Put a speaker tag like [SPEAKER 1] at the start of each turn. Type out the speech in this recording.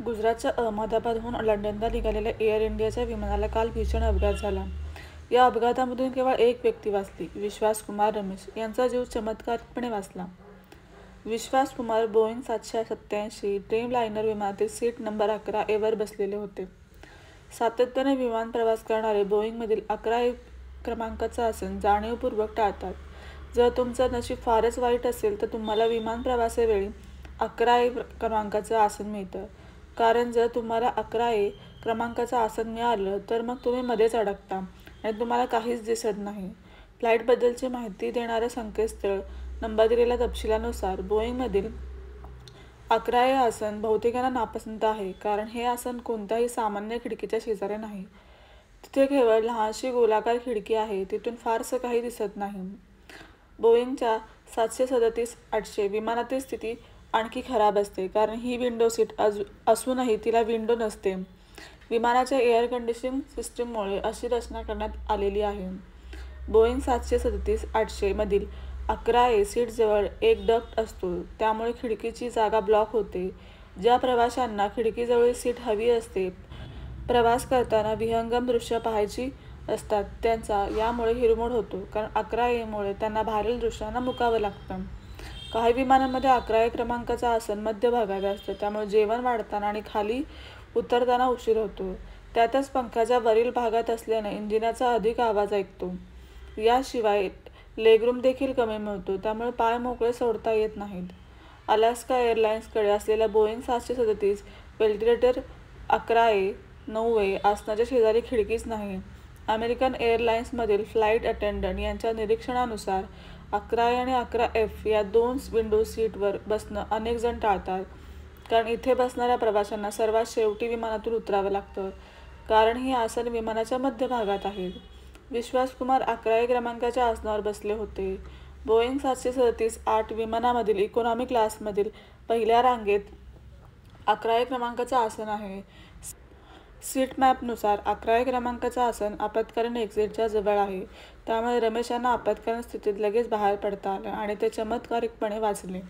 [SPEAKER 1] गुजरातच्या अहमदाबादहून लंडनला निघालेल्या एअर इंडियाच्या विमानाला काल भीषण अपघात झाला. या अपघातामधून केवळ एक व्यक्ती वाचली. विश्वास कुमार रमेश यांचा जीव चमत्कारिकपणे वाचला. विश्वास कुमार बोईंग 787 ड्रीमलायनर विमानातील सीट नंबर 11A वर बसलेले होते. सातत्याने विमान प्रवास करणारे बोईंगमधील 11A क्रमांकाचं आसन जाणीवपूर्वक टाळतात. जर तुमचं नशीब फारच वाईट असेल तर तुम्हाला विमान प्रवासावेळी 11A क्रमांकाचं आसन मिळतं. कारण जर तुम्हाला 11A क्रमांकाचं आसन मिळालं तर मग तुम्ही मध्येच अडकता आणि तुम्हाला काहीच दिसत नाही. फ्लाईटबद्दलची माहिती देणारं संकेतस्थळ नंबर दिलेल्या तपशिलानुसार बोईंगमधील 11A आसन बहुतेकांना नापसंत आहे, कारण हे आसन कोणत्याही सामान्य खिडकीच्या शेजारी नाही. तिथे केवळ लहानशी गोलाकार खिडकी आहे, तिथून फारसं काही दिसत नाही. बोईंगच्या 737-800 विमानातील स्थिती आणखी खराब असते, कारण ही विंडो सीट असूनही तिला विंडो नसते. विमानाच्या एअर कंडिशनिंग सिस्टीममुळे अशी रचना करण्यात आलेली आहे. बोईंग 737-800 मधील 11A सीटजवळ एक डक्ट असतो, त्यामुळे खिडकीची जागा ब्लॉक होते. ज्या प्रवाशांना खिडकीजवळील सीट हवी असते, प्रवास करताना विहंगम दृश्य पाहायची असतात, त्यांचा यामुळे हिरमोड होतो, कारण 11A मुळे त्यांना बाहेरील दृश्यांना मुकावं लागतं. काही विमानांमध्ये 11A क्रमांकाचं आसन मध्यभागात असतं, त्यामुळे जेवण वाढताना आणि खाली उतरताना उशीर होतो. त्यातच पंख्याच्या वरील भागात असल्याने इंजिनाचा अधिक आवाज ऐकतो. याशिवाय लेगरूम देखील कमी मिळतो, त्यामुळे पाय मोकळे सोडता येत नाहीत. अलास्का एअरलाइन्सकडे असलेल्या बोईंग 737 व्हेंटिलेटर 11A 9A आसनाच्या शेजारी खिडकीच नाही. अमेरिकन एअरलाइन्समधील फ्लाईट अटेंडंट यांच्या निरीक्षणानुसार 11A आणि 11F या दोन विंडो सीटवर बसणं अनेक जण टाळतात, कारण इथे बसणाऱ्या प्रवाशांना सर्वात शेवटी विमानातून उतरावं लागतं, कारण ही आसन विमानाच्या मध्यभागात आहेत. विश्वास कुमार 11A क्रमांकाच्या आसनावर बसले होते. बोईंग 737-8 विमानामधील इकॉनॉमी क्लासमधील पहिल्या रांगेत 11A क्रमांकाचं आसन आहे. सीट मॅपनुसार 11A क्रमांकाचं आसन आपत्कालीन एक्झिटच्या जवळ आहे, त्यामुळे रमेश यांना आपत्कालीन स्थितीत लगेच बाहेर पडता आलं आणि ते चमत्कारिकपणे वाचले.